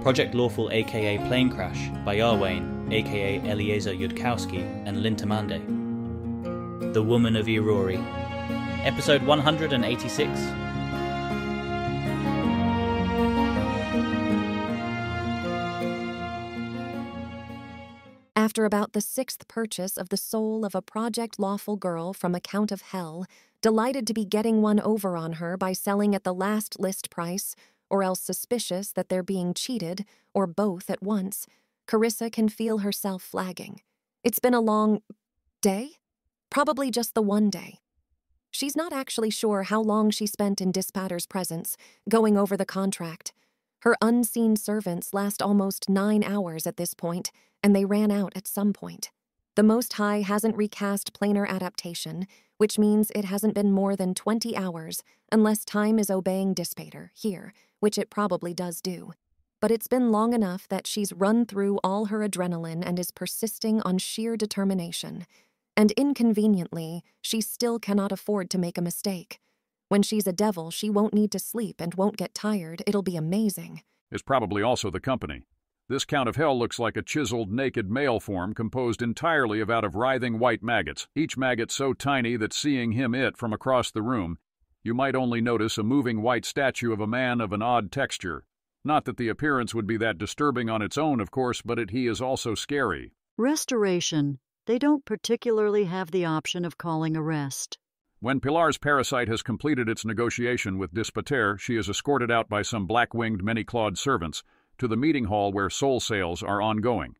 Project Lawful aka Planecrash by Arwayne aka Eliezer Yudkowsky and Lintamande. The Woman of Irori. Episode 186. After about the 6th purchase of the soul of a Project Lawful girl from Account of Hell, delighted to be getting one over on her by selling at the last list price, or else suspicious that they're being cheated, or both at once, Carissa can feel herself flagging. It's been a long day? Probably just the one day. She's not actually sure how long she spent in Dispatter's presence, going over the contract. Her unseen servants last almost 9 hours at this point, and they ran out at some point. The Most High hasn't recast planar adaptation, which means it hasn't been more than 20 hours, unless time is obeying Dispater, here, which it probably does do. But it's been long enough that she's run through all her adrenaline and is persisting on sheer determination. And inconveniently, she still cannot afford to make a mistake. When she's a devil, she won't need to sleep and won't get tired. It'll be amazing. Is probably also the company. This Count of Hell looks like a chiseled naked male form composed entirely out of writhing white maggots, each maggot so tiny that seeing it from across the room, you might only notice a moving white statue of a man of an odd texture. Not that the appearance would be that disturbing on its own, of course, but he is also scary. Restoration. They don't particularly have the option of calling a rest. When Pilar's parasite has completed its negotiation with Dispater, she is escorted out by some black-winged, many-clawed servants to the meeting hall where soul sales are ongoing.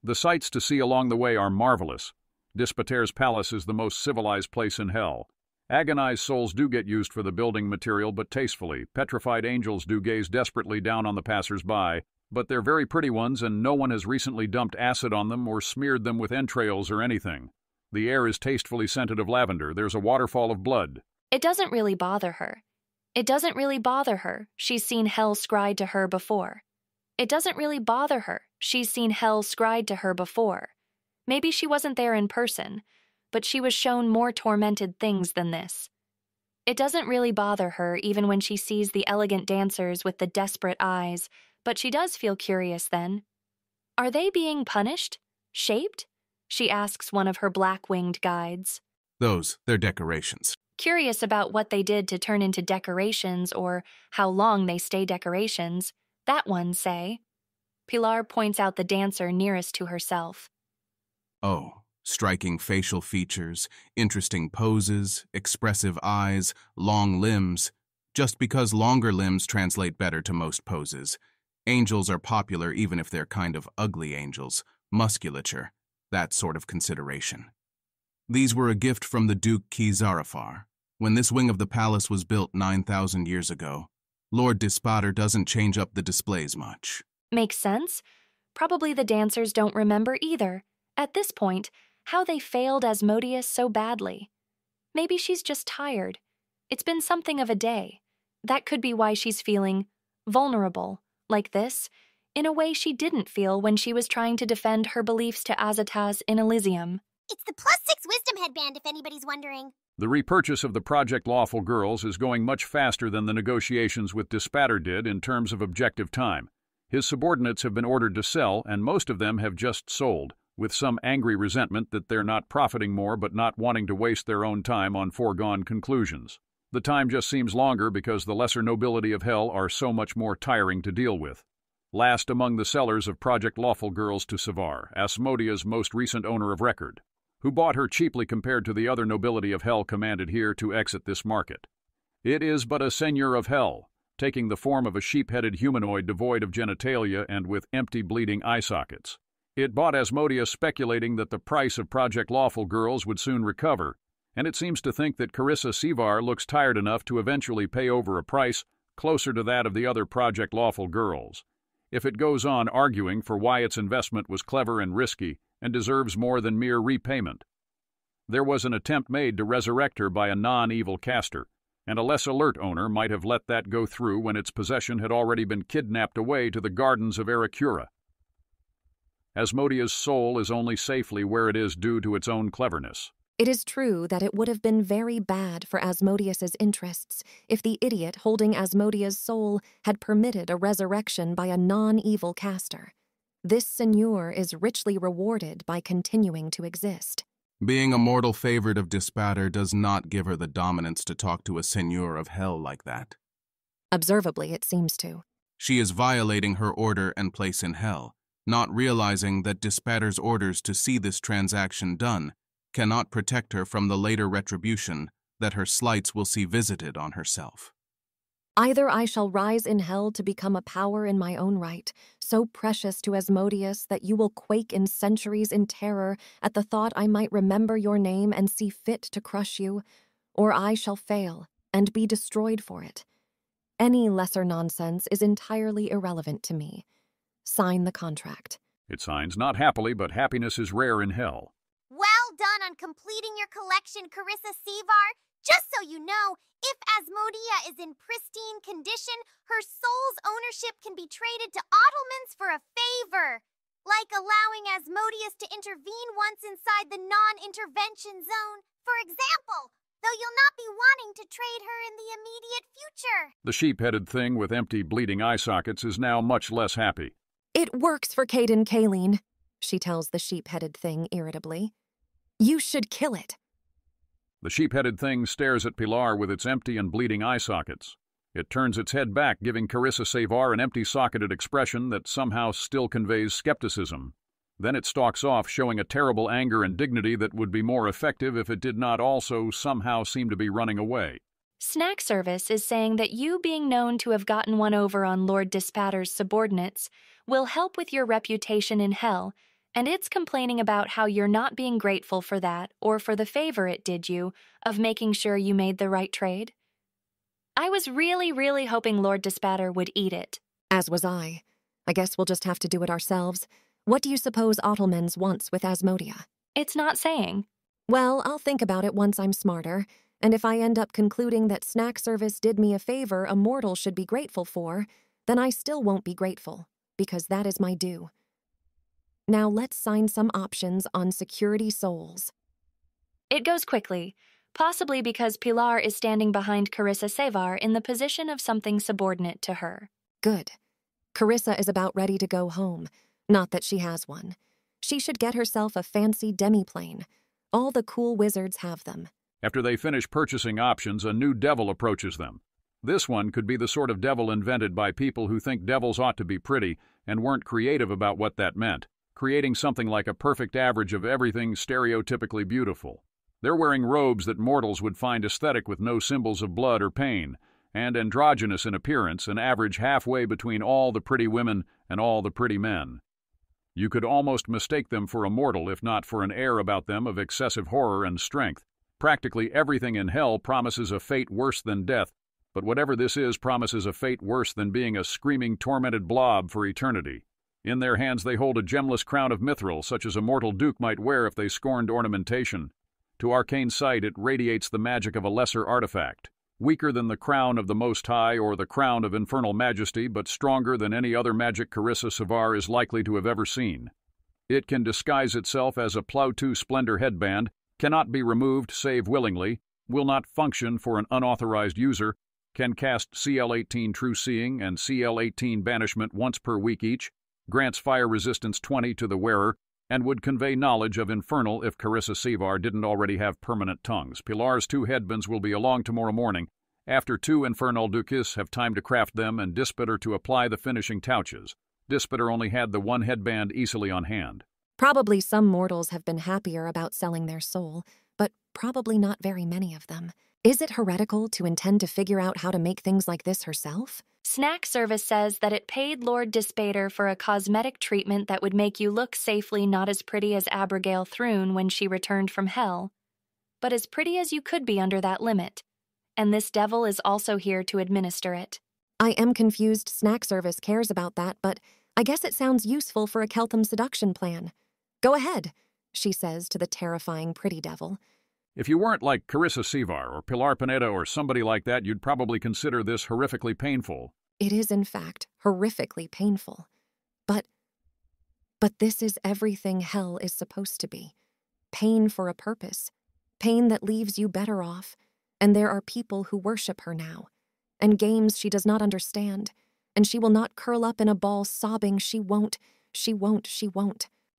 The sights to see along the way are marvelous. Dispater's palace is the most civilized place in hell. Agonized souls do get used for the building material, but tastefully. Petrified angels do gaze desperately down on the passers-by, but they're very pretty ones, and no one has recently dumped acid on them or smeared them with entrails or anything. The air is tastefully scented of lavender. There's a waterfall of blood. It doesn't really bother her. It doesn't really bother her. She's seen hell scried to her before. It doesn't really bother her. She's seen hell scried to her before. Maybe she wasn't there in person, but she was shown more tormented things than this. It doesn't really bother her even when she sees the elegant dancers with the desperate eyes, but she does feel curious then. Are they being punished? Shaped? She asks one of her black-winged guides. They're decorations. Curious about what they did to turn into decorations or how long they stay decorations. That one, say. Pilar points out the dancer nearest to herself. Oh, striking facial features, interesting poses, expressive eyes, long limbs. Just because longer limbs translate better to most poses. Angels are popular even if they're kind of ugly angels. Musculature, that sort of consideration. These were a gift from the Duke Ki-Zarafar. When this wing of the palace was built 9,000 years ago, Lord Dispater doesn't change up the displays much. Makes sense. Probably the dancers don't remember either. At this point, how they failed Asmodeus so badly. Maybe she's just tired. It's been something of a day. That could be why she's feeling vulnerable, like this, in a way she didn't feel when she was trying to defend her beliefs to Azataz in Elysium. It's the +6 wisdom headband, if anybody's wondering. The repurchase of the Project Lawful girls is going much faster than the negotiations with Dispater did in terms of objective time. His subordinates have been ordered to sell, and most of them have just sold, with some angry resentment that they're not profiting more but not wanting to waste their own time on foregone conclusions. The time just seems longer because the lesser nobility of hell are so much more tiring to deal with. Last among the sellers of Project Lawful girls to Savar, Asmodea's most recent owner of record, who bought her cheaply compared to the other nobility of hell commanded here to exit this market. It is but a seigneur of hell, taking the form of a sheep-headed humanoid devoid of genitalia and with empty bleeding eye sockets. It bought Asmodeus speculating that the price of Project Lawful girls would soon recover, and it seems to think that Carissa Sevar looks tired enough to eventually pay over a price closer to that of the other Project Lawful girls. If it goes on arguing for why its investment was clever and risky and deserves more than mere repayment. There was an attempt made to resurrect her by a non-evil caster, and a less alert owner might have let that go through when its possession had already been kidnapped away to the gardens of Ericura. Asmodea's soul is only safely where it is due to its own cleverness. It is true that it would have been very bad for Asmodeus's interests if the idiot holding Asmodea's soul had permitted a resurrection by a non-evil caster. This seigneur is richly rewarded by continuing to exist. Being a mortal favorite of Dispatter does not give her the dominance to talk to a seigneur of hell like that. Observably, it seems to. She is violating her order and place in hell, not realizing that Dispatter's orders to see this transaction done cannot protect her from the later retribution that her slights will see visited on herself. Either I shall rise in hell to become a power in my own right, so precious to Asmodeus that you will quake in centuries in terror at the thought I might remember your name and see fit to crush you, or I shall fail and be destroyed for it. Any lesser nonsense is entirely irrelevant to me. Sign the contract. It signs not happily, but happiness is rare in hell. Well done on completing your collection, Carissa Sevar. Just so you know, if Asmodea is in pristine condition, her soul's ownership can be traded to Ottomans for a favor, like allowing Asmodeus to intervene once inside the non-intervention zone. For example, though you'll not be wanting to trade her in the immediate future. The sheep-headed thing with empty, bleeding eye sockets is now much less happy. It works for Caden Kaleen, she tells the sheep-headed thing irritably. You should kill it. The sheep-headed thing stares at Pilar with its empty and bleeding eye sockets. It turns its head back, giving Carissa Sevar an empty-socketed expression that somehow still conveys skepticism. Then it stalks off, showing a terrible anger and dignity that would be more effective if it did not also somehow seem to be running away. Snack Service is saying that you being known to have gotten one over on Lord Dispatter's subordinates will help with your reputation in hell, and it's complaining about how you're not being grateful for that or for the favor it did you of making sure you made the right trade. I was really hoping Lord Dispatter would eat it. As was I. I guess we'll just have to do it ourselves. What do you suppose Ottomans wants with Asmodea? It's not saying. Well, I'll think about it once I'm smarter, and if I end up concluding that Snack Service did me a favor a mortal should be grateful for, then I still won't be grateful, because that is my due. Now let's sign some options on security souls. It goes quickly, possibly because Pilar is standing behind Carissa Sevar in the position of something subordinate to her. Good. Carissa is about ready to go home. Not that she has one. She should get herself a fancy demiplane. All the cool wizards have them. After they finish purchasing options, a new devil approaches them. This one could be the sort of devil invented by people who think devils ought to be pretty and weren't creative about what that meant, creating something like a perfect average of everything stereotypically beautiful. They're wearing robes that mortals would find aesthetic with no symbols of blood or pain, and androgynous in appearance, an average halfway between all the pretty women and all the pretty men. You could almost mistake them for a mortal if not for an air about them of excessive horror and strength. Practically everything in hell promises a fate worse than death, but whatever this is promises a fate worse than being a screaming, tormented blob for eternity. In their hands they hold a gemless crown of mithril, such as a mortal duke might wear if they scorned ornamentation. To arcane sight it radiates the magic of a lesser artifact, weaker than the crown of the Most High or the crown of infernal majesty, but stronger than any other magic Carissa Sevar is likely to have ever seen. It can disguise itself as a Plow-2 Splendor headband, cannot be removed save willingly, will not function for an unauthorized user, can cast CL-18 True Seeing and CL-18 Banishment once per week each, grants fire resistance 20 to the wearer, and would convey knowledge of infernal if Carissa Sevar didn't already have permanent tongues. Pilar's 2 headbands will be along tomorrow morning, after 2 infernal dukis have time to craft them and Dispatter to apply the finishing touches. Dispatter only had the 1 headband easily on hand. Probably some mortals have been happier about selling their soul, but probably not very many of them. Is it heretical to intend to figure out how to make things like this herself? Snack Service says that it paid Lord Dispater for a cosmetic treatment that would make you look safely not as pretty as Abigail Thrune when she returned from hell, but as pretty as you could be under that limit. And this devil is also here to administer it. I am confused Snack Service cares about that, but I guess it sounds useful for a Keltham seduction plan. Go ahead, she says to the terrifying pretty devil. If you weren't like Carissa Sevar or Pilar Pineda or somebody like that, you'd probably consider this horrifically painful. It is, in fact, horrifically painful. But this is everything hell is supposed to be. Pain for a purpose. Pain that leaves you better off, and there are people who worship her now, and games she does not understand, and she will not curl up in a ball sobbing she won't.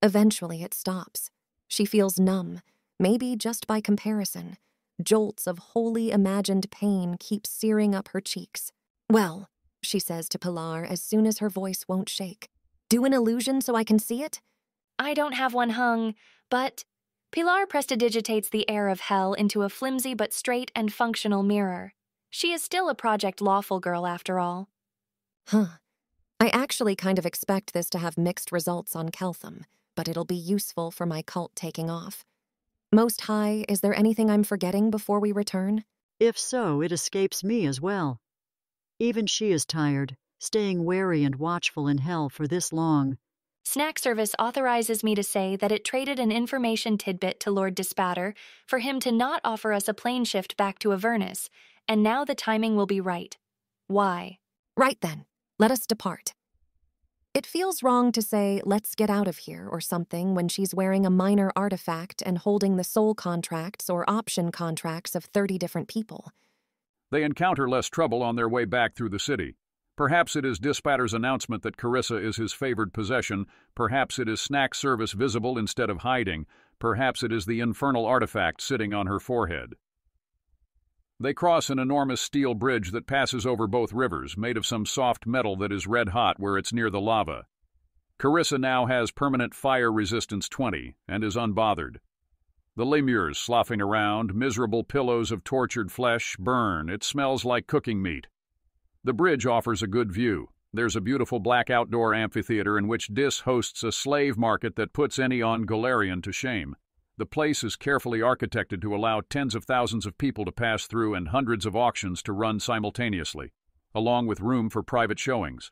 Eventually it stops. She feels numb, maybe just by comparison. Jolts of wholly imagined pain keep searing up her cheeks. Well, she says to Pilar as soon as her voice won't shake. Do an illusion so I can see it? I don't have one hung, but... Pilar prestidigitates the air of hell into a flimsy but straight and functional mirror. She is still a Project Lawful girl after all. Huh. I actually kind of expect this to have mixed results on Keltham, but it'll be useful for my cult taking off. Most High, is there anything I'm forgetting before we return? If so, it escapes me as well. Even she is tired, staying wary and watchful in hell for this long. Snack Service authorizes me to say that it traded an information tidbit to Lord Dispatter for him to not offer us a plane shift back to Avernus, and now the timing will be right. Why? Right then, let us depart. It feels wrong to say, let's get out of here or something when she's wearing a minor artifact and holding the soul contracts or option contracts of 30 different people. They encounter less trouble on their way back through the city. Perhaps it is Dispatter's announcement that Carissa is his favored possession. Perhaps it is Snack Service visible instead of hiding. Perhaps it is the infernal artifact sitting on her forehead. They cross an enormous steel bridge that passes over both rivers, made of some soft metal that is red hot where it's near the lava. Carissa now has permanent fire resistance 20 and is unbothered. The lemurs sloughing around, miserable pillows of tortured flesh, burn. It smells like cooking meat. The bridge offers a good view. There's a beautiful black outdoor amphitheater in which Dis hosts a slave market that puts any Galarian to shame. The place is carefully architected to allow tens of thousands of people to pass through and hundreds of auctions to run simultaneously, along with room for private showings.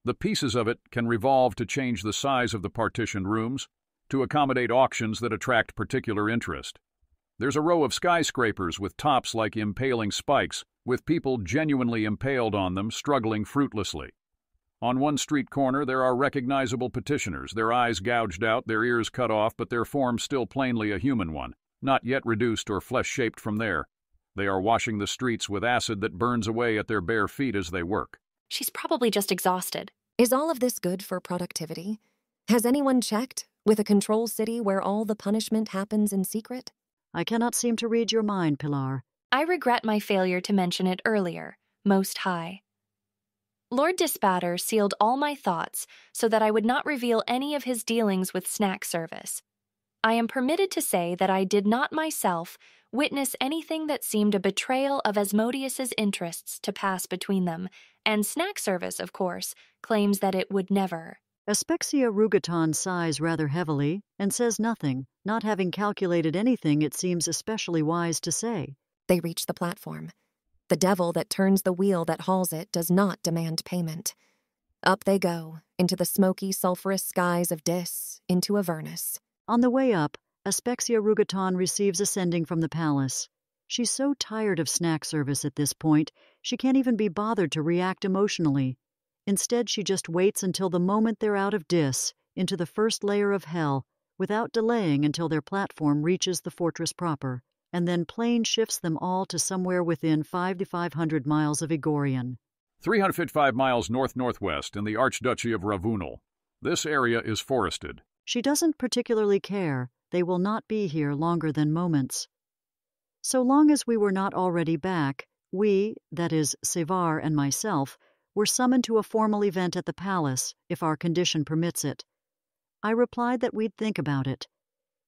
The pieces of it can revolve to change the size of the partitioned rooms, to accommodate auctions that attract particular interest. There's a row of skyscrapers with tops like impaling spikes, with people genuinely impaled on them, struggling fruitlessly. On one street corner there are recognizable petitioners, their eyes gouged out, their ears cut off, but their form still plainly a human one, not yet reduced or flesh-shaped from there. They are washing the streets with acid that burns away at their bare feet as they work. She's probably just exhausted. Is all of this good for productivity? Has anyone checked, with a control city where all the punishment happens in secret? I cannot seem to read your mind, Pilar. I regret my failure to mention it earlier, Most High. Lord Dispatter sealed all my thoughts so that I would not reveal any of his dealings with Snack Service. I am permitted to say that I did not myself witness anything that seemed a betrayal of Asmodeus's interests to pass between them, and Snack Service, of course, claims that it would never. Aspexia Rugaton sighs rather heavily and says nothing, not having calculated anything it seems especially wise to say. They reach the platform. The devil that turns the wheel that hauls it does not demand payment. Up they go, into the smoky, sulphurous skies of Dis, into Avernus. On the way up, Aspexia Rugaton receives a sending from the palace. She's so tired of Snack Service at this point, she can't even be bothered to react emotionally. Instead, she just waits until the moment they're out of Dis, into the first layer of hell, without delaying until their platform reaches the fortress proper, and then plane shifts them all to somewhere within 500 miles of Igorian. 355 miles north-northwest in the Archduchy of Ravunal. This area is forested. She doesn't particularly care. They will not be here longer than moments. So long as we were not already back, we, that is, Sevar and myself, were summoned to a formal event at the palace, if our condition permits it. I replied that we'd think about it.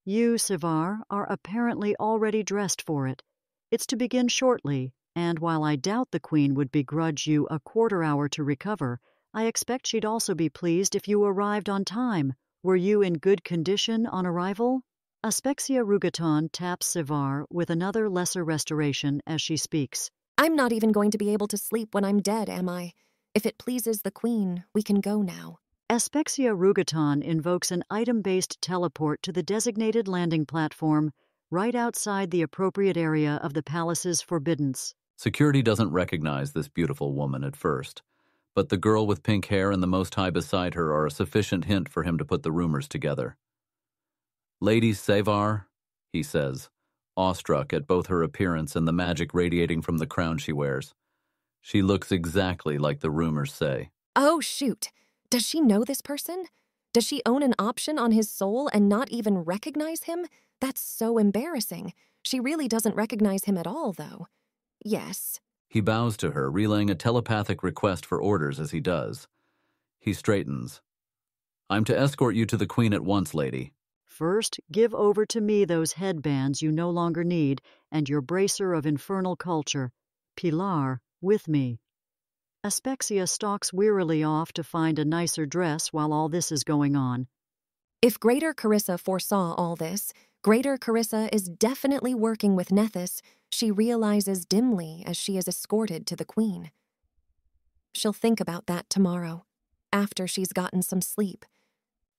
You, Sevar, are apparently already dressed for it. It's to begin shortly, and while I doubt the Queen would begrudge you a quarter hour to recover, I expect she'd also be pleased if you arrived on time. Were you in good condition on arrival? Aspexia Rugaton taps Sevar with another lesser restoration as she speaks. I'm not even going to be able to sleep when I'm dead, am I? If it pleases the Queen, we can go now. Aspexia Rugaton invokes an item-based teleport to the designated landing platform right outside the appropriate area of the palace's forbiddance. Security doesn't recognize this beautiful woman at first, but the girl with pink hair and the Most High beside her are a sufficient hint for him to put the rumors together. "Lady Sevar," he says, awestruck at both her appearance and the magic radiating from the crown she wears. She looks exactly like the rumors say. Oh, shoot. Does she know this person? Does she own an option on his soul and not even recognize him? That's so embarrassing. She really doesn't recognize him at all, though. Yes. He bows to her, relaying a telepathic request for orders as he does. He straightens. I'm to escort you to the Queen at once, lady. First, give over to me those headbands you no longer need and your bracer of infernal culture. Pilar, with me. Aspexia stalks wearily off to find a nicer dress while all this is going on. If Greater Carissa foresaw all this, Greater Carissa is definitely working with Nethys. She realizes dimly as she is escorted to the Queen. She'll think about that tomorrow, after she's gotten some sleep.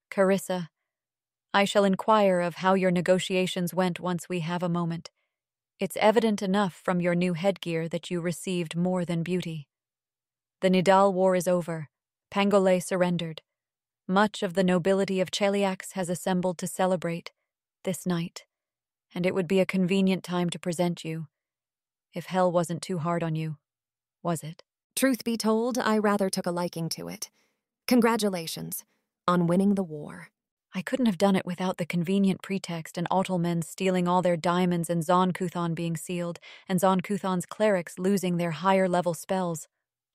Carissa, I shall inquire of how your negotiations went once we have a moment. It's evident enough from your new headgear that you received more than beauty. The Nidal War is over. Pangolé surrendered. Much of the nobility of Cheliax has assembled to celebrate this night, and it would be a convenient time to present you, if hell wasn't too hard on you, was it? Truth be told, I rather took a liking to it. Congratulations on winning the war. I couldn't have done it without the convenient pretext and Autelmen stealing all their diamonds and Zonkuthon being sealed, and Zonkuthon's clerics losing their higher-level spells,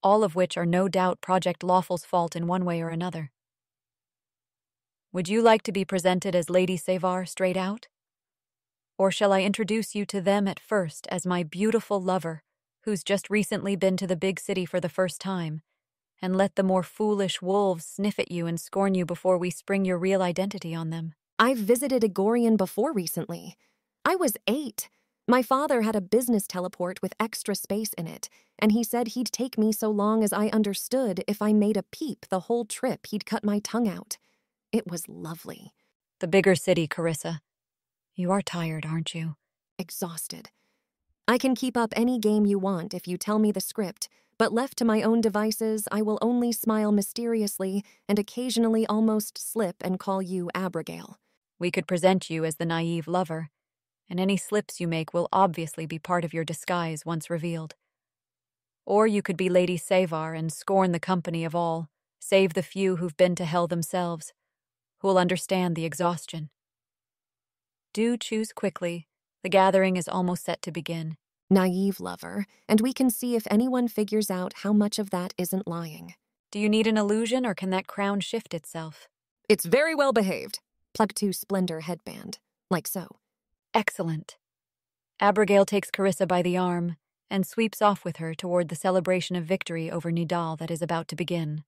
all of which are no doubt Project Lawful's fault in one way or another. Would you like to be presented as Lady Sevar straight out? Or shall I introduce you to them at first as my beautiful lover, who's just recently been to the big city for the first time, and let the more foolish wolves sniff at you and scorn you before we spring your real identity on them? I've visited Egorian before recently. I was 8. My father had a business teleport with extra space in it, and he said he'd take me so long as I understood if I made a peep the whole trip he'd cut my tongue out. It was lovely. The bigger city, Carissa. You are tired, aren't you? Exhausted. I can keep up any game you want if you tell me the script, but left to my own devices, I will only smile mysteriously and occasionally almost slip and call you Abigail. We could present you as the naive lover, and any slips you make will obviously be part of your disguise once revealed. Or you could be Lady Sevar and scorn the company of all, save the few who've been to hell themselves, who'll understand the exhaustion. Do choose quickly. The gathering is almost set to begin. Naive lover, and we can see if anyone figures out how much of that isn't lying. Do you need an illusion, or can that crown shift itself? It's very well behaved. Plug to Splendor headband, like so. Excellent. Abigail takes Carissa by the arm and sweeps off with her toward the celebration of victory over Nidal that is about to begin.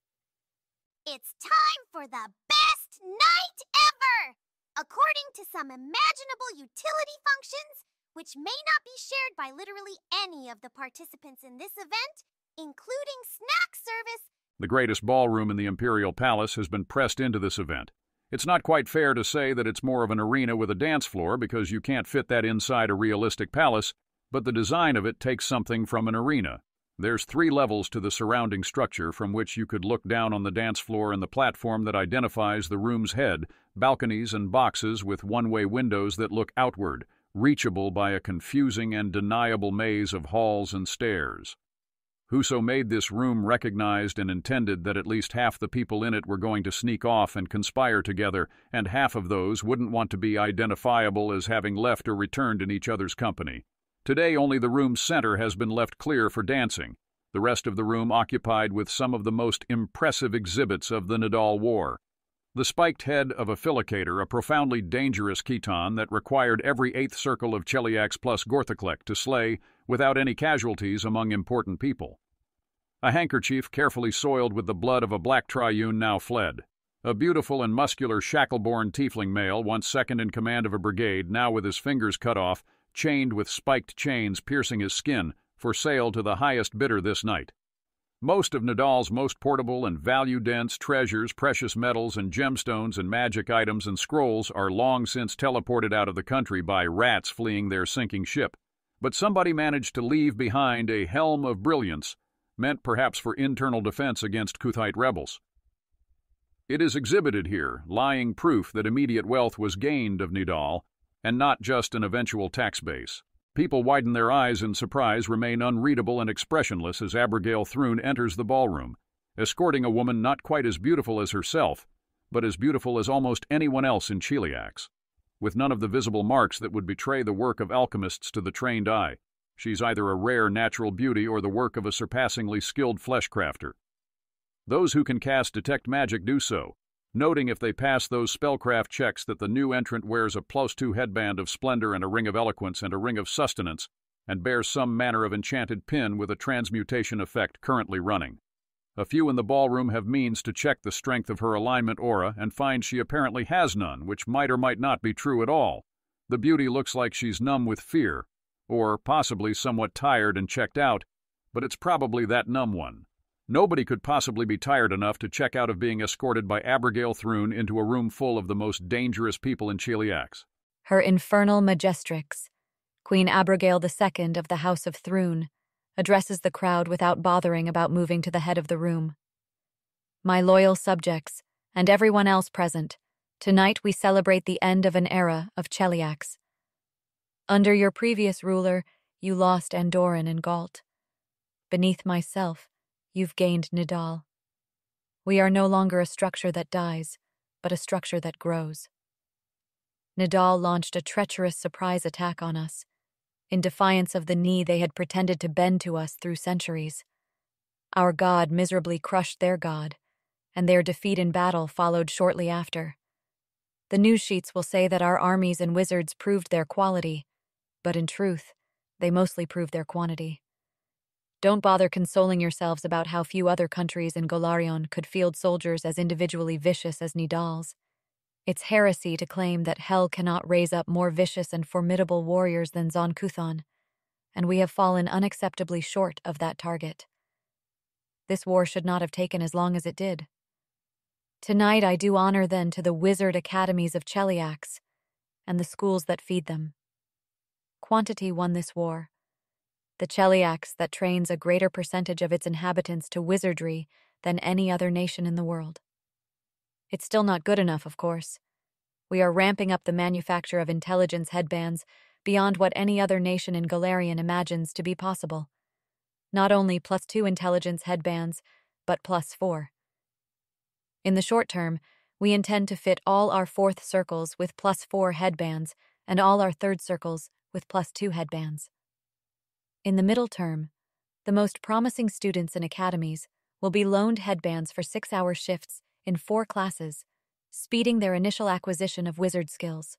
It's time for the best night ever! According to some imaginable utility functions, which may not be shared by literally any of the participants in this event, including snack service. The greatest ballroom in the Imperial Palace has been pressed into this event. It's not quite fair to say that it's more of an arena with a dance floor because you can't fit that inside a realistic palace, but the design of it takes something from an arena. There's 3 levels to the surrounding structure from which you could look down on the dance floor and the platform that identifies the room's head, balconies and boxes with one-way windows that look outward, reachable by a confusing and deniable maze of halls and stairs. Whoso made this room recognized and intended that at least half the people in it were going to sneak off and conspire together, and half of those wouldn't want to be identifiable as having left or returned in each other's company. Today only the room's center has been left clear for dancing, the rest of the room occupied with some of the most impressive exhibits of the Nidal War. The spiked head of a filicator, a profoundly dangerous Khitan that required every 8th circle of Cheliax plus Gorthoclec to slay without any casualties among important people. A handkerchief carefully soiled with the blood of a black triune now fled. A beautiful and muscular shackle-born tiefling male, once second in command of a brigade, now with his fingers cut off, chained with spiked chains piercing his skin, for sale to the highest bidder this night. Most of Nidal's most portable and value-dense treasures, precious metals and gemstones and magic items and scrolls are long since teleported out of the country by rats fleeing their sinking ship. But somebody managed to leave behind a helm of brilliance, meant perhaps for internal defense against Kuthite rebels. It is exhibited here, lying proof that immediate wealth was gained of Nidal, and not just an eventual tax base. People widen their eyes in surprise, remain unreadable and expressionless as Abigail Thrune enters the ballroom, escorting a woman not quite as beautiful as herself, but as beautiful as almost anyone else in Cheliax. With none of the visible marks that would betray the work of alchemists to the trained eye, she's either a rare natural beauty or the work of a surpassingly skilled fleshcrafter. Those who can cast Detect Magic do so, noting if they pass those spellcraft checks that the new entrant wears a +2 headband of splendor and a ring of eloquence and a ring of sustenance, and bears some manner of enchanted pin with a transmutation effect currently running. A few in the ballroom have means to check the strength of her alignment aura and find she apparently has none, which might or might not be true at all. The beauty looks like she's numb with fear, or possibly somewhat tired and checked out, but it's probably that numb one. Nobody could possibly be tired enough to check out of being escorted by Abigail Thrune into a room full of the most dangerous people in Cheliax. Her infernal majestrix, Queen Abigail II of the House of Thrune, addresses the crowd without bothering about moving to the head of the room. My loyal subjects, and everyone else present, tonight we celebrate the end of an era of Cheliax. Under your previous ruler, you lost Andoran and Galt. Beneath myself, you've gained Nidal. We are no longer a structure that dies, but a structure that grows. Nidal launched a treacherous surprise attack on us, in defiance of the knee they had pretended to bend to us through centuries. Our god miserably crushed their god, and their defeat in battle followed shortly after. The news sheets will say that our armies and wizards proved their quality, but in truth, they mostly proved their quantity. Don't bother consoling yourselves about how few other countries in Golarion could field soldiers as individually vicious as Nidal's. It's heresy to claim that hell cannot raise up more vicious and formidable warriors than Zon-Kuthon, and we have fallen unacceptably short of that target. This war should not have taken as long as it did. Tonight I do honor then to the wizard academies of Cheliax and the schools that feed them. Quantity won this war. The Cheliax that trains a greater percentage of its inhabitants to wizardry than any other nation in the world. It's still not good enough, of course. We are ramping up the manufacture of intelligence headbands beyond what any other nation in Golarion imagines to be possible. Not only +2 intelligence headbands, but +4. In the short term, we intend to fit all our 4th circles with +4 headbands and all our 3rd circles with +2 headbands. In the middle term, the most promising students in academies will be loaned headbands for 6-hour shifts in 4 classes, speeding their initial acquisition of wizard skills.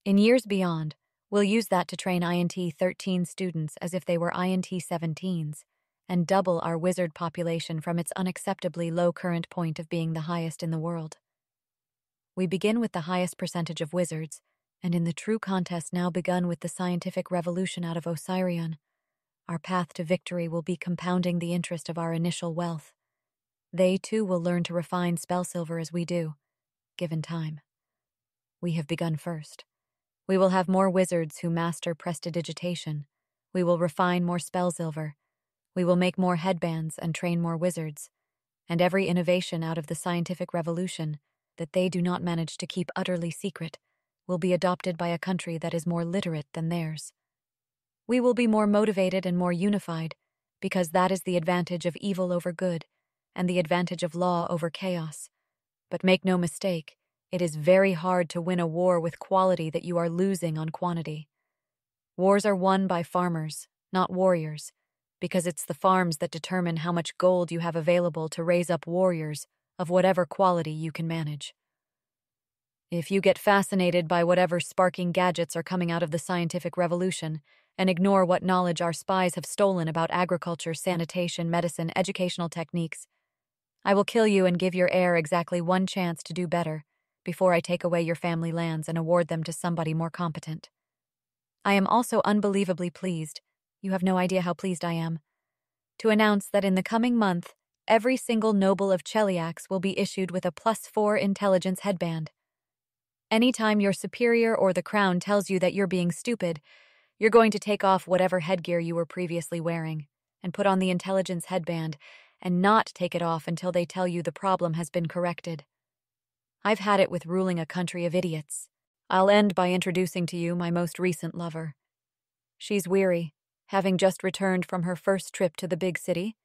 In years beyond, we'll use that to train INT 13 students as if they were INT 17s, and double our wizard population from its unacceptably low current point of being the highest in the world. We begin with the highest percentage of wizards, and in the true contest now begun with the scientific revolution out of Osirion, our path to victory will be compounding the interest of our initial wealth. They, too, will learn to refine spell silver as we do, given time. We have begun first. We will have more wizards who master prestidigitation. We will refine more spell silver. We will make more headbands and train more wizards. And every innovation out of the scientific revolution that they do not manage to keep utterly secret will be adopted by a country that is more literate than theirs. We will be more motivated and more unified, because that is the advantage of evil over good, and the advantage of law over chaos. But make no mistake, it is very hard to win a war with quality that you are losing on quantity. Wars are won by farmers, not warriors, because it's the farms that determine how much gold you have available to raise up warriors of whatever quality you can manage. If you get fascinated by whatever sparking gadgets are coming out of the scientific revolution, and ignore what knowledge our spies have stolen about agriculture, sanitation, medicine, educational techniques, I will kill you and give your heir exactly one chance to do better before I take away your family lands and award them to somebody more competent. I am also unbelievably pleased, you have no idea how pleased I am, to announce that in the coming month, every single noble of Cheliax will be issued with a +4 intelligence headband. Anytime your superior or the crown tells you that you're being stupid, you're going to take off whatever headgear you were previously wearing and put on the intelligence headband and not take it off until they tell you the problem has been corrected. I've had it with ruling a country of idiots. I'll end by introducing to you my most recent lover. She's weary, having just returned from her first trip to the big city,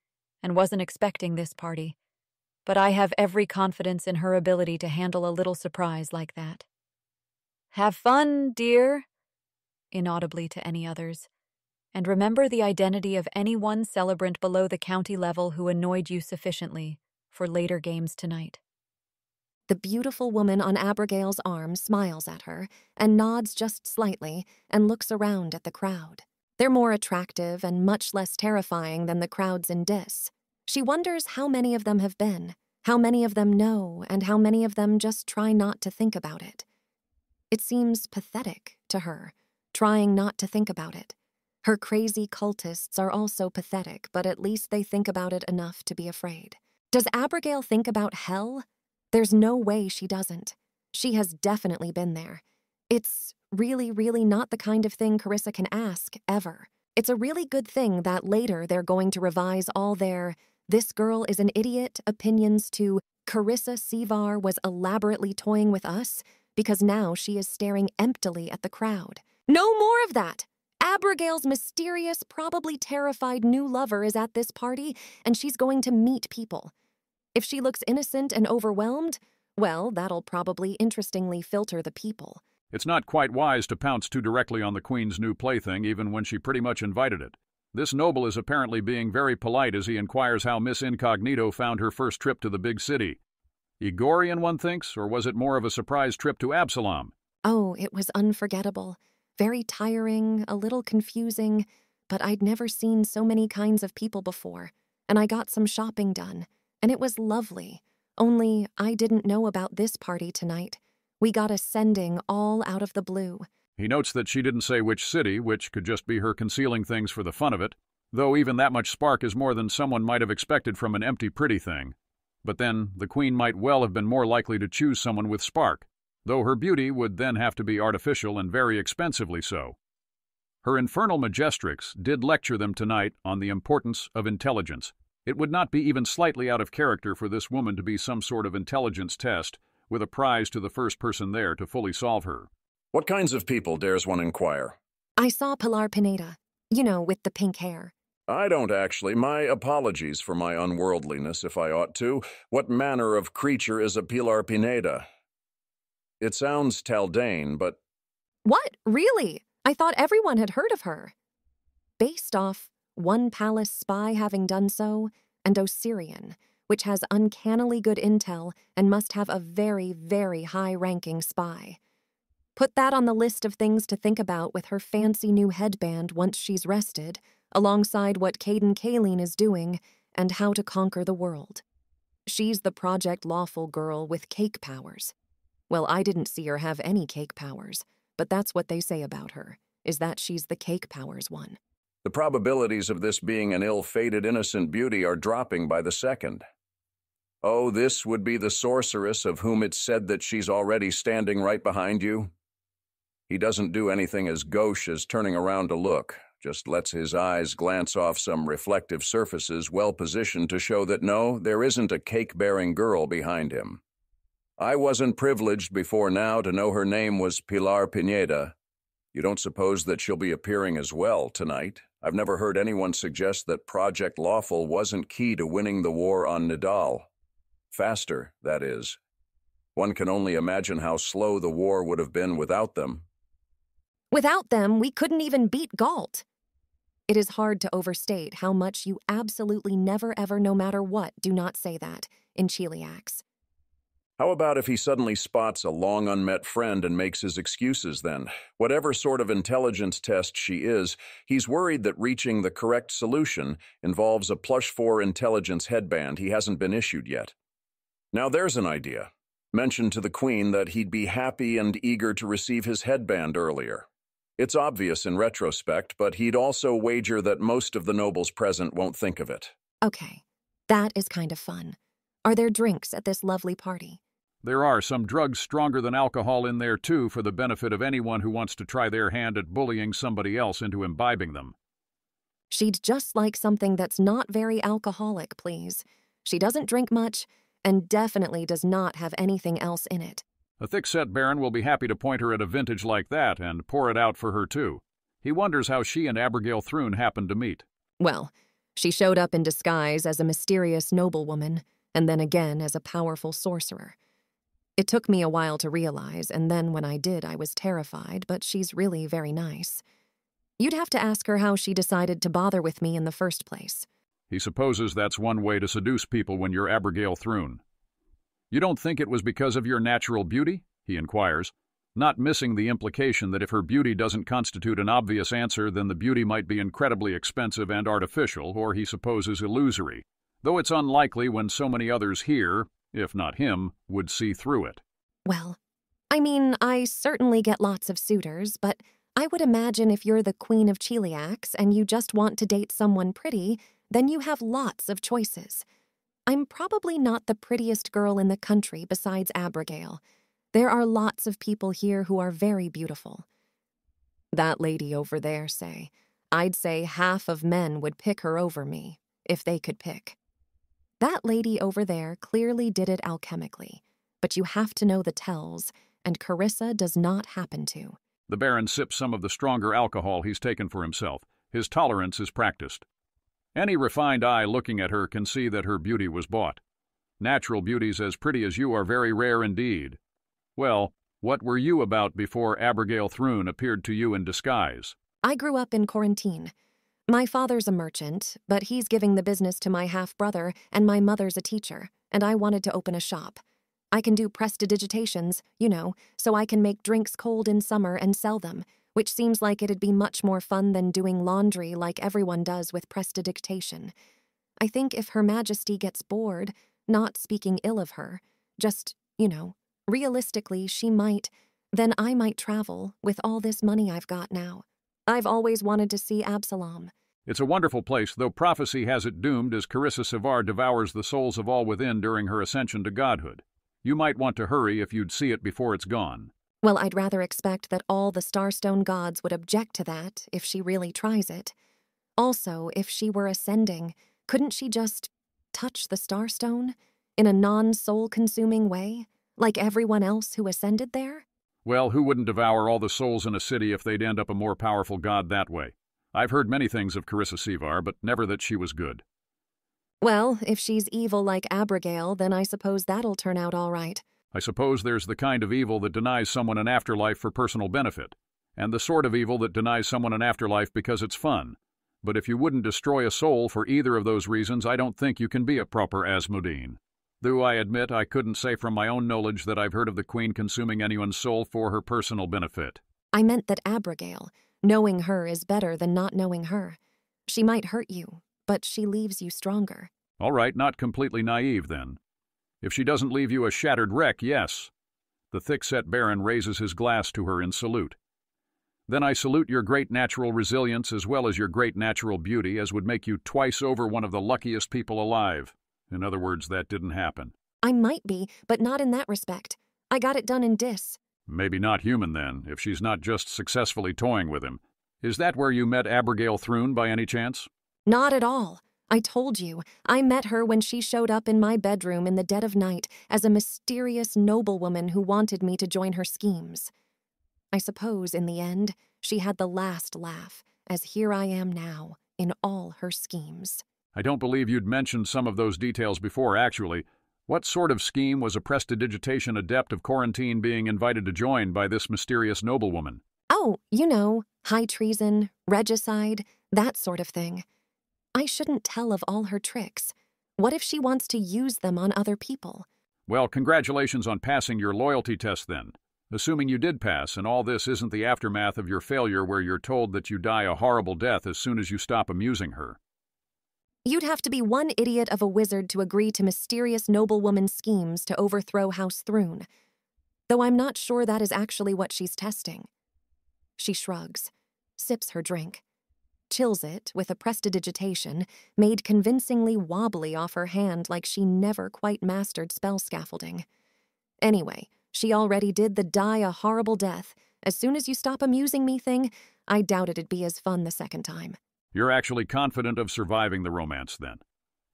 and wasn't expecting this party. But I have every confidence in her ability to handle a little surprise like that. Have fun, dear, inaudibly to any others. And remember the identity of any one celebrant below the county level who annoyed you sufficiently for later games tonight. The beautiful woman on Abigail's arm smiles at her and nods just slightly and looks around at the crowd. They're more attractive and much less terrifying than the crowds in Dis. She wonders how many of them have been, how many of them know, and how many of them just try not to think about it. It seems pathetic to her, trying not to think about it. Her crazy cultists are also pathetic, but at least they think about it enough to be afraid. Does Abigail think about hell? There's no way she doesn't. She has definitely been there. It's really, really not the kind of thing Carissa can ask, ever. It's a really good thing that later they're going to revise all their "this girl is an idiot" opinions to "Carissa Sevar was elaborately toying with us," because now she is staring emptily at the crowd. No more of that! Abigail's mysterious, probably terrified new lover is at this party, and she's going to meet people. If she looks innocent and overwhelmed, well, that'll probably interestingly filter the people. It's not quite wise to pounce too directly on the Queen's new plaything, even when she pretty much invited it. This noble is apparently being very polite as he inquires how Miss Incognito found her first trip to the big city. Igorian, one thinks, or was it more of a surprise trip to Absalom? Oh, it was unforgettable. Very tiring, a little confusing, but I'd never seen so many kinds of people before, and I got some shopping done, and it was lovely. Only I didn't know about this party tonight. We got a sending all out of the blue. He notes that she didn't say which city, which could just be her concealing things for the fun of it, though even that much spark is more than someone might have expected from an empty pretty thing. But then, the Queen might well have been more likely to choose someone with spark, though her beauty would then have to be artificial and very expensively so. Her infernal Majestrix did lecture them tonight on the importance of intelligence. It would not be even slightly out of character for this woman to be some sort of intelligence test, with a prize to the first person there to fully solve her. What kinds of people, dares one inquire? I saw Pilar Pineda, with the pink hair. I don't actually. My apologies for my unworldliness, if I ought to. What manner of creature is a Pilar Pineda? It sounds Taldane, but... What? Really? I thought everyone had heard of her. Based off one palace spy having done so, and Osirian, which has uncannily good intel and must have a very, very high-ranking spy. Put that on the list of things to think about with her fancy new headband once she's rested, alongside what Caden Kaleen is doing and how to conquer the world. She's the Project Lawful girl with cake powers. Well, I didn't see her have any cake powers, but that's what they say about her, is that she's the cake powers one. The probabilities of this being an ill-fated innocent beauty are dropping by the second. Oh, this would be the sorceress of whom it's said that she's already standing right behind you? He doesn't do anything as gauche as turning around to look, just lets his eyes glance off some reflective surfaces well-positioned to show that no, there isn't a cake-bearing girl behind him. I wasn't privileged before now to know her name was Pilar Pineda. You don't suppose that she'll be appearing as well tonight? I've never heard anyone suggest that Project Lawful wasn't key to winning the war on Nidal. Faster, that is. One can only imagine how slow the war would have been without them. Without them, we couldn't even beat Galt. It is hard to overstate how much you absolutely never ever, no matter what, do not say that in Cheliax. How about if he suddenly spots a long unmet friend and makes his excuses then? Whatever sort of intelligence test she is, he's worried that reaching the correct solution involves a plush 4 intelligence headband he hasn't been issued yet. Now there's an idea. Mention to the Queen that he'd be happy and eager to receive his headband earlier. It's obvious in retrospect, but he'd also wager that most of the nobles present won't think of it. Okay, that is kind of fun. Are there drinks at this lovely party? There are some drugs stronger than alcohol in there, too, for the benefit of anyone who wants to try their hand at bullying somebody else into imbibing them. She'd just like something that's not very alcoholic, please. She doesn't drink much, and definitely does not have anything else in it. A thick-set baron will be happy to point her at a vintage like that and pour it out for her too. He wonders how she and Abigail Thrune happened to meet. Well, she showed up in disguise as a mysterious noblewoman, and then again as a powerful sorcerer. It took me a while to realize, and then when I did, I was terrified, but she's really very nice. You'd have to ask her how she decided to bother with me in the first place. He supposes that's one way to seduce people when you're Abigail Thrune. You don't think it was because of your natural beauty? He inquires, not missing the implication that if her beauty doesn't constitute an obvious answer, then the beauty might be incredibly expensive and artificial, or he supposes illusory, though it's unlikely when so many others here, if not him, would see through it. Well, I mean, I certainly get lots of suitors, but I would imagine if you're the Queen of Cheliax and you just want to date someone pretty, then you have lots of choices. I'm probably not the prettiest girl in the country besides Abigail. There are lots of people here who are very beautiful. That lady over there, say. I'd say half of men would pick her over me, if they could pick. That lady over there clearly did it alchemically, but you have to know the tells, and Carissa does not happen to. The Baron sips some of the stronger alcohol he's taken for himself. His tolerance is practiced. Any refined eye looking at her can see that her beauty was bought. Natural beauties as pretty as you are very rare indeed. Well, what were you about before Abigail Thrune appeared to you in disguise? I grew up in Quarantine. My father's a merchant, but he's giving the business to my half-brother, and my mother's a teacher, and I wanted to open a shop. I can do prestidigitations, so I can make drinks cold in summer and sell them, which seems like it'd be much more fun than doing laundry like everyone does with prestidigitation. I think if Her Majesty gets bored, not speaking ill of her, just, realistically she might, then I might travel with all this money I've got now. I've always wanted to see Absalom. It's a wonderful place, though prophecy has it doomed as Carissa Sivar devours the souls of all within during her ascension to godhood. You might want to hurry if you'd see it before it's gone. Well, I'd rather expect that all the Starstone gods would object to that if she really tries it. Also, if she were ascending, couldn't she just touch the Starstone in a non-soul-consuming way, like everyone else who ascended there? Well, who wouldn't devour all the souls in a city if they'd end up a more powerful god that way? I've heard many things of Carissa Sivar, but never that she was good. Well, if she's evil like Abigail, then I suppose that'll turn out all right. I suppose there's the kind of evil that denies someone an afterlife for personal benefit, and the sort of evil that denies someone an afterlife because it's fun. But if you wouldn't destroy a soul for either of those reasons, I don't think you can be a proper Asmodean. Though I admit I couldn't say from my own knowledge that I've heard of the Queen consuming anyone's soul for her personal benefit. I meant that Abigail, knowing her is better than not knowing her. She might hurt you, but she leaves you stronger. All right, not completely naive, then. If she doesn't leave you a shattered wreck, yes. The thick-set Baron raises his glass to her in salute. Then I salute your great natural resilience as well as your great natural beauty, as would make you twice over one of the luckiest people alive. In other words, that didn't happen. I might be, but not in that respect. I got it done in Dis. Maybe not human, then, if she's not just successfully toying with him. Is that where you met Abigail Thrune, by any chance? Not at all. I told you, I met her when she showed up in my bedroom in the dead of night as a mysterious noblewoman who wanted me to join her schemes. I suppose, in the end, she had the last laugh, as here I am now, in all her schemes. I don't believe you'd mentioned some of those details before, actually. What sort of scheme was a prestidigitation adept of Quarantine being invited to join by this mysterious noblewoman? Oh, high treason, regicide, that sort of thing. I shouldn't tell of all her tricks. What if she wants to use them on other people? Well, congratulations on passing your loyalty test, then. Assuming you did pass, and all this isn't the aftermath of your failure where you're told that you die a horrible death as soon as you stop amusing her. You'd have to be one idiot of a wizard to agree to mysterious noblewoman's schemes to overthrow House Thrune, though I'm not sure that is actually what she's testing. She shrugs, sips her drink, chills it with a prestidigitation made convincingly wobbly off her hand like she never quite mastered spell scaffolding. Anyway, she already did the die a horrible death. As soon as you stop amusing me thing, I doubt it'd be as fun the second time. You're actually confident of surviving the romance, then.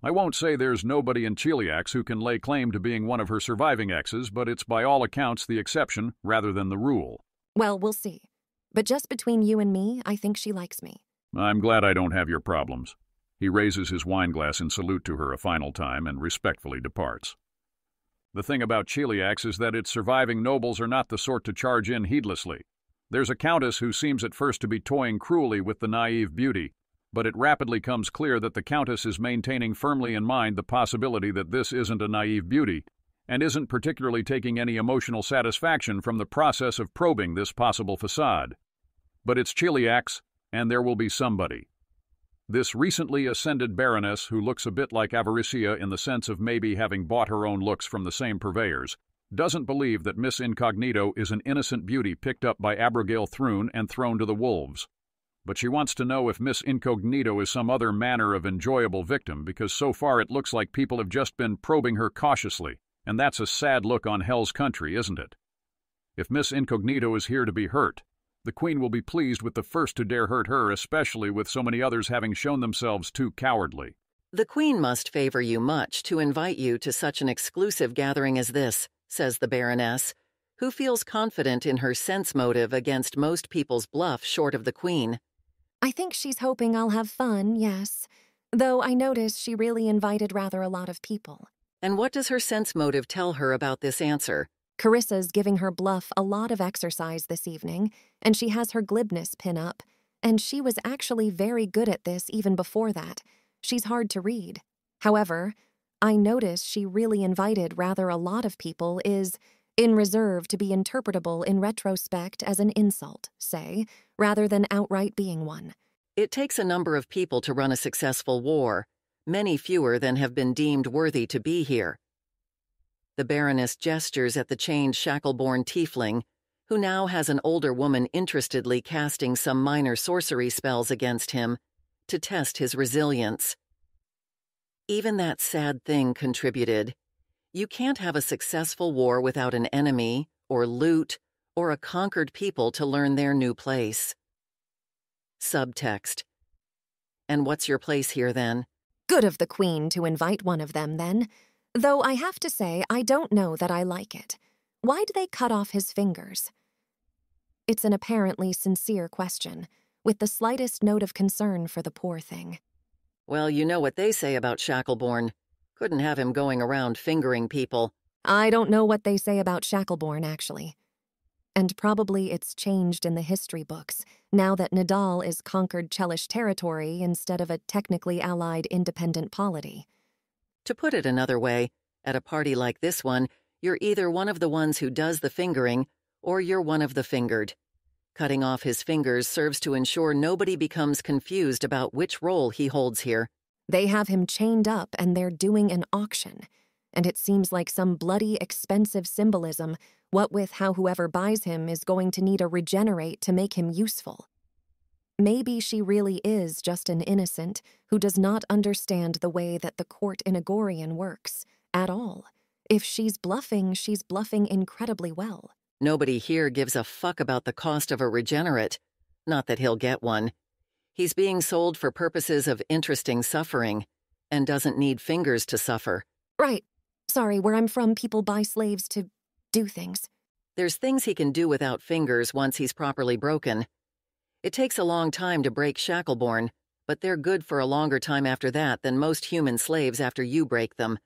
I won't say there's nobody in Cheliax who can lay claim to being one of her surviving exes, but it's by all accounts the exception rather than the rule. Well, we'll see. But just between you and me, I think she likes me. I'm glad I don't have your problems. He raises his wineglass in salute to her a final time and respectfully departs. The thing about Cheliax is that its surviving nobles are not the sort to charge in heedlessly. There's a countess who seems at first to be toying cruelly with the naive beauty, but it rapidly comes clear that the countess is maintaining firmly in mind the possibility that this isn't a naive beauty, and isn't particularly taking any emotional satisfaction from the process of probing this possible facade. But it's Cheliax, and there will be somebody. This recently ascended baroness, who looks a bit like Avaricia in the sense of maybe having bought her own looks from the same purveyors, doesn't believe that Miss Incognito is an innocent beauty picked up by Abigail Thrune and thrown to the wolves. But she wants to know if Miss Incognito is some other manner of enjoyable victim, because so far it looks like people have just been probing her cautiously, and that's a sad look on Hell's Country, isn't it? If Miss Incognito is here to be hurt, the Queen will be pleased with the first to dare hurt her, especially with so many others having shown themselves too cowardly. The Queen must favor you much to invite you to such an exclusive gathering as this, says the Baroness, who feels confident in her sense motive against most people's bluff short of the Queen. I think she's hoping I'll have fun, yes. Though I notice she really invited rather a lot of people. And what does her sense motive tell her about this answer? Carissa's giving her bluff a lot of exercise this evening, and she has her glibness pin up, and she was actually very good at this even before that. She's hard to read. However, I notice she really invited rather a lot of people is in reserve to be interpretable in retrospect as an insult, say, rather than outright being one. It takes a number of people to run a successful war, many fewer than have been deemed worthy to be here. The Baroness gestures at the chained Shackleborn tiefling, who now has an older woman interestedly casting some minor sorcery spells against him to test his resilience. Even that sad thing contributed. You can't have a successful war without an enemy, or loot, or a conquered people to learn their new place. Subtext. And what's your place here, then? Good of the Queen to invite one of them, then. Though I have to say, I don't know that I like it. Why'd they cut off his fingers? It's an apparently sincere question, with the slightest note of concern for the poor thing. Well, you know what they say about Shackleborn. Couldn't have him going around fingering people. I don't know what they say about Shackleborn, actually. And probably it's changed in the history books, now that Nidal is conquered Chelish territory instead of a technically allied independent polity. To put it another way, at a party like this one, you're either one of the ones who does the fingering, or you're one of the fingered. Cutting off his fingers serves to ensure nobody becomes confused about which role he holds here. They have him chained up and they're doing an auction. And it seems like some bloody, expensive symbolism, what with how whoever buys him is going to need a regenerate to make him useful. Maybe she really is just an innocent who does not understand the way that the court in Agorian works, at all. If she's bluffing incredibly well. Nobody here gives a fuck about the cost of a regenerate. Not that he'll get one. He's being sold for purposes of interesting suffering, and doesn't need fingers to suffer. Right. Sorry, where I'm from, people buy slaves to do things. There's things he can do without fingers once he's properly broken. It takes a long time to break Shackleborn, but they're good for a longer time after that than most human slaves after you break them.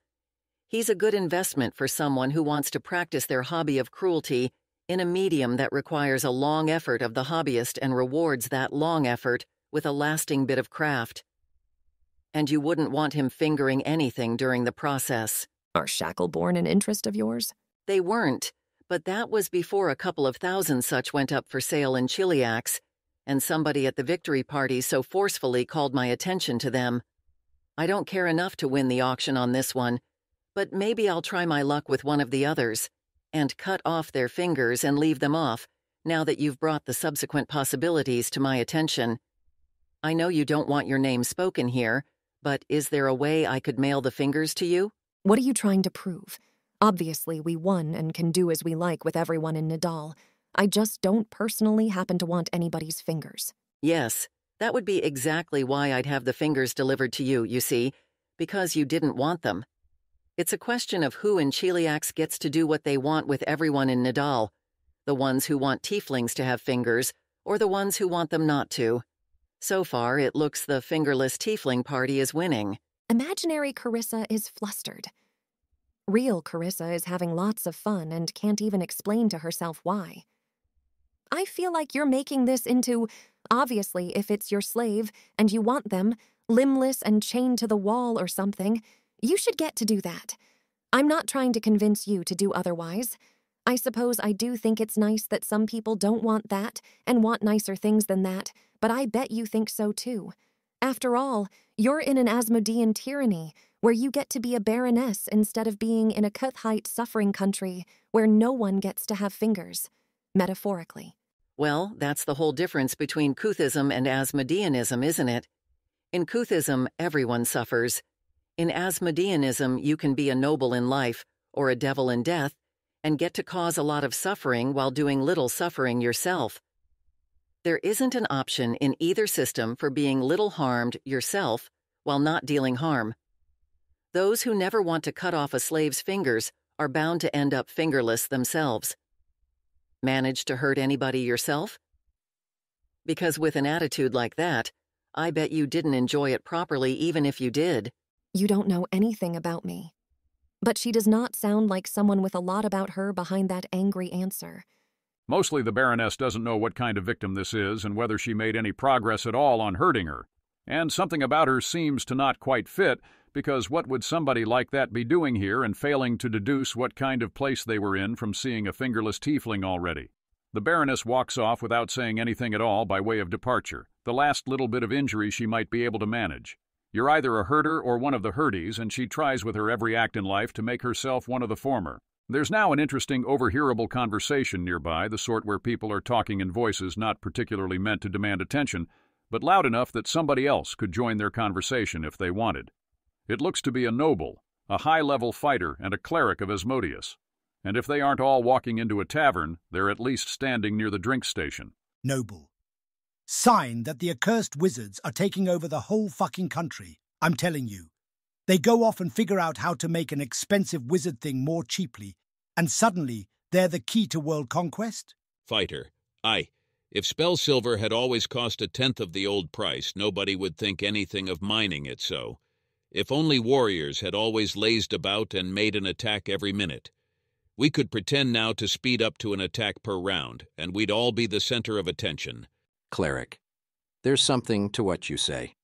He's a good investment for someone who wants to practice their hobby of cruelty in a medium that requires a long effort of the hobbyist and rewards that long effort with a lasting bit of craft. And you wouldn't want him fingering anything during the process. Are Shackleborn an interest of yours? They weren't, but that was before a couple of thousand such went up for sale in Cheliax, and somebody at the victory party so forcefully called my attention to them. I don't care enough to win the auction on this one, but maybe I'll try my luck with one of the others, and cut off their fingers and leave them off, now that you've brought the subsequent possibilities to my attention. I know you don't want your name spoken here, but is there a way I could mail the fingers to you? What are you trying to prove? Obviously, we won and can do as we like with everyone in Nidal. I just don't personally happen to want anybody's fingers. Yes, that would be exactly why I'd have the fingers delivered to you, you see, because you didn't want them. It's a question of who in Cheliax gets to do what they want with everyone in Nidal, the ones who want tieflings to have fingers, or the ones who want them not to. So far, it looks the fingerless tiefling party is winning. Imaginary Carissa is flustered. Real Carissa is having lots of fun and can't even explain to herself why. I feel like you're making this into, obviously, if it's your slave and you want them, limbless and chained to the wall or something, you should get to do that. I'm not trying to convince you to do otherwise. I suppose I do think it's nice that some people don't want that and want nicer things than that, but I bet you think so too. After all, you're in an Asmodean tyranny, where you get to be a baroness instead of being in a Cuthite suffering country where no one gets to have fingers, metaphorically. Well, that's the whole difference between Cuthism and Asmodeanism, isn't it? In Cuthism, everyone suffers. In Asmodeanism, you can be a noble in life, or a devil in death, and get to cause a lot of suffering while doing little suffering yourself. There isn't an option in either system for being little harmed yourself while not dealing harm. Those who never want to cut off a slave's fingers are bound to end up fingerless themselves. Manage to hurt anybody yourself? Because with an attitude like that, I bet you didn't enjoy it properly even if you did. You don't know anything about me. But she does not sound like someone with a lot about her behind that angry answer. Mostly the Baroness doesn't know what kind of victim this is and whether she made any progress at all on hurting her. And something about her seems to not quite fit, because what would somebody like that be doing here and failing to deduce what kind of place they were in from seeing a fingerless tiefling already? The Baroness walks off without saying anything at all by way of departure, the last little bit of injury she might be able to manage. You're either a herder or one of the herdies, and she tries with her every act in life to make herself one of the former. There's now an interesting overhearable conversation nearby, the sort where people are talking in voices not particularly meant to demand attention, but loud enough that somebody else could join their conversation if they wanted. It looks to be a noble, a high-level fighter, and a cleric of Asmodeus. And if they aren't all walking into a tavern, they're at least standing near the drink station. Noble. Sign that the accursed wizards are taking over the whole fucking country. I'm telling you. They go off and figure out how to make an expensive wizard thing more cheaply, and suddenly they're the key to world conquest? Fighter. Aye. If spell silver had always cost 1/10 of the old price, nobody would think anything of mining it so. If only warriors had always lazed about and made an attack every minute. We could pretend now to speed up to an attack per round, and we'd all be the center of attention. Cleric. There's something to what you say.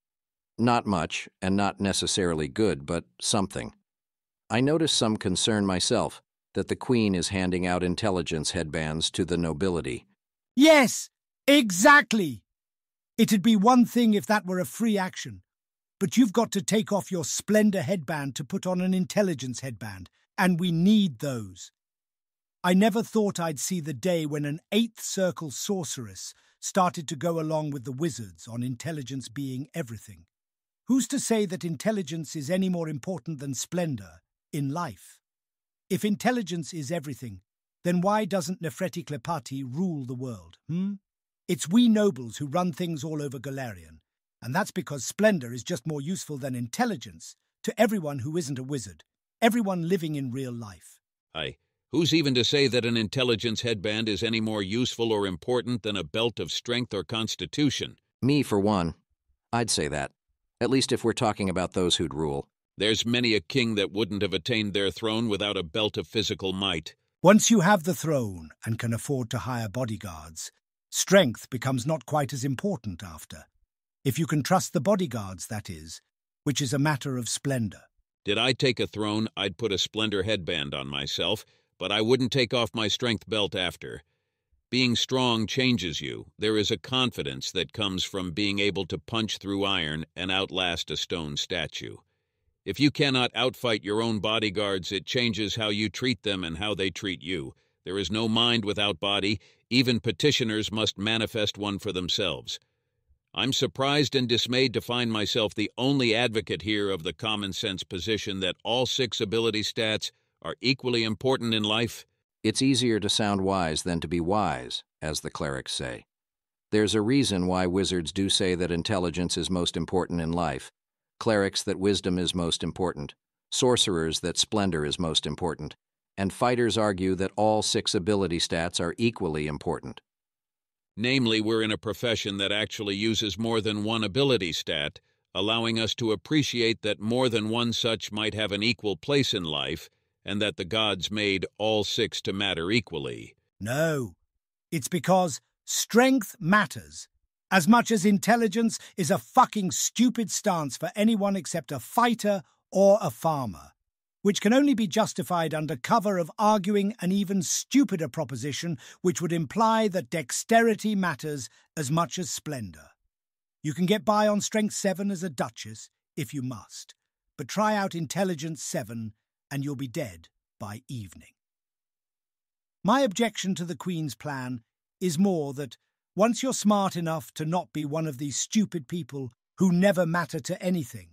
Not much, and not necessarily good, but something. I notice some concern myself that the Queen is handing out intelligence headbands to the nobility. Yes, exactly. It'd be one thing if that were a free action, but you've got to take off your splendor headband to put on an intelligence headband, and we need those. I never thought I'd see the day when an 8th Circle sorceress started to go along with the wizards on intelligence being everything. Who's to say that intelligence is any more important than splendor in life? If intelligence is everything, then why doesn't Nefertiti Klepati rule the world, It's we nobles who run things all over Galarian, and that's because splendor is just more useful than intelligence to everyone who isn't a wizard, everyone living in real life. Aye. Who's even to say that an intelligence headband is any more useful or important than a belt of strength or constitution? Me, for one. I'd say that. At least if we're talking about those who'd rule. There's many a king that wouldn't have attained their throne without a belt of physical might. Once you have the throne and can afford to hire bodyguards, strength becomes not quite as important after. If you can trust the bodyguards, that is, which is a matter of splendor. Did I take a throne, I'd put a splendor headband on myself, but I wouldn't take off my strength belt after. Being strong changes you. There is a confidence that comes from being able to punch through iron and outlast a stone statue. If you cannot outfight your own bodyguards, it changes how you treat them and how they treat you. There is no mind without body. Even petitioners must manifest one for themselves. I'm surprised and dismayed to find myself the only advocate here of the common-sense position that all 6 ability stats are equally important in life. It's easier to sound wise than to be wise, as the clerics say. There's a reason why wizards do say that intelligence is most important in life. clerics that wisdom is most important, sorcerers that splendor is most important, and fighters argue that all 6 ability stats are equally important. Namely, we're in a profession that actually uses more than one ability stat, allowing us to appreciate that more than one such might have an equal place in life, and that the gods made all 6 to matter equally. No, it's because strength matters as much as intelligence is a fucking stupid stance for anyone except a fighter or a farmer, which can only be justified under cover of arguing an even stupider proposition which would imply that dexterity matters as much as splendor. You can get by on Strength 7 as a duchess, if you must, but try out Intelligence 7 and you'll be dead by evening. My objection to the Queen's plan is more that once you're smart enough to not be one of these stupid people who never matter to anything,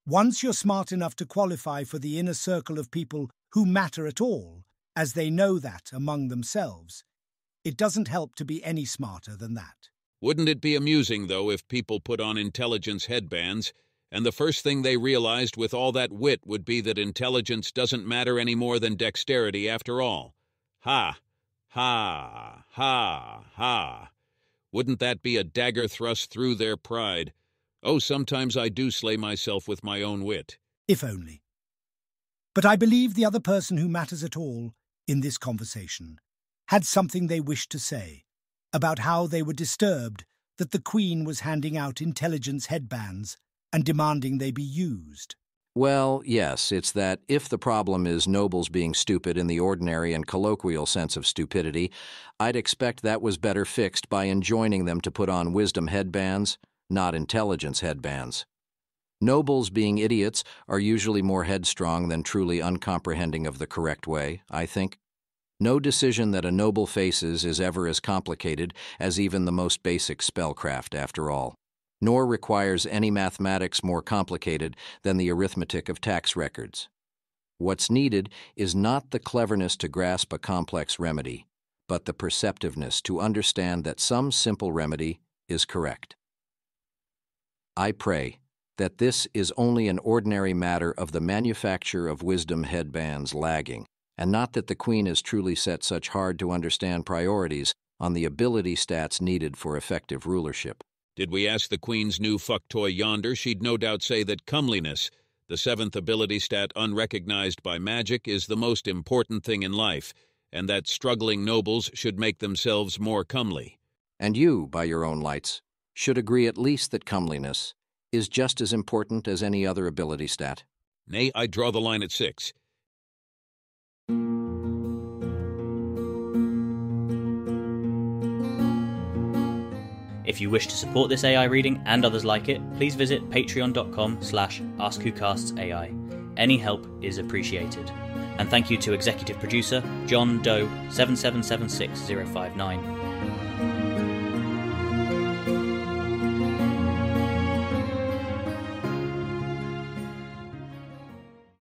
once you're smart enough to qualify for the inner circle of people who matter at all, as they know that among themselves, it doesn't help to be any smarter than that. Wouldn't it be amusing, though, if people put on intelligence headbands, and the first thing they realized with all that wit would be that intelligence doesn't matter any more than dexterity after all? Ha! Ha! Ha! Ha! Wouldn't that be a dagger thrust through their pride? Oh, sometimes I do slay myself with my own wit. If only. But I believe the other person who matters at all in this conversation had something they wished to say about how they were disturbed that the Queen was handing out intelligence headbands and demanding they be used. Well, yes, it's that if the problem is nobles being stupid in the ordinary and colloquial sense of stupidity, I'd expect that was better fixed by enjoining them to put on wisdom headbands, not intelligence headbands. Nobles being idiots are usually more headstrong than truly uncomprehending of the correct way, I think. No decision that a noble faces is ever as complicated as even the most basic spellcraft, after all, nor requires any mathematics more complicated than the arithmetic of tax records. What's needed is not the cleverness to grasp a complex remedy, but the perceptiveness to understand that some simple remedy is correct. I pray that this is only an ordinary matter of the manufacture of wisdom headbands lagging, and not that the Queen has truly set such hard-to-understand priorities on the ability stats needed for effective rulership. Did we ask the Queen's new fuck toy yonder, she'd no doubt say that comeliness, the 7th ability stat unrecognized by magic, is the most important thing in life, and that struggling nobles should make themselves more comely. And you, by your own lights, should agree at least that comeliness is just as important as any other ability stat. Nay, I draw the line at 6. If you wish to support this AI reading and others like it, please visit patreon.com/AskWhoCastsAI. Any help is appreciated. And thank you to executive producer John Doe 7776059.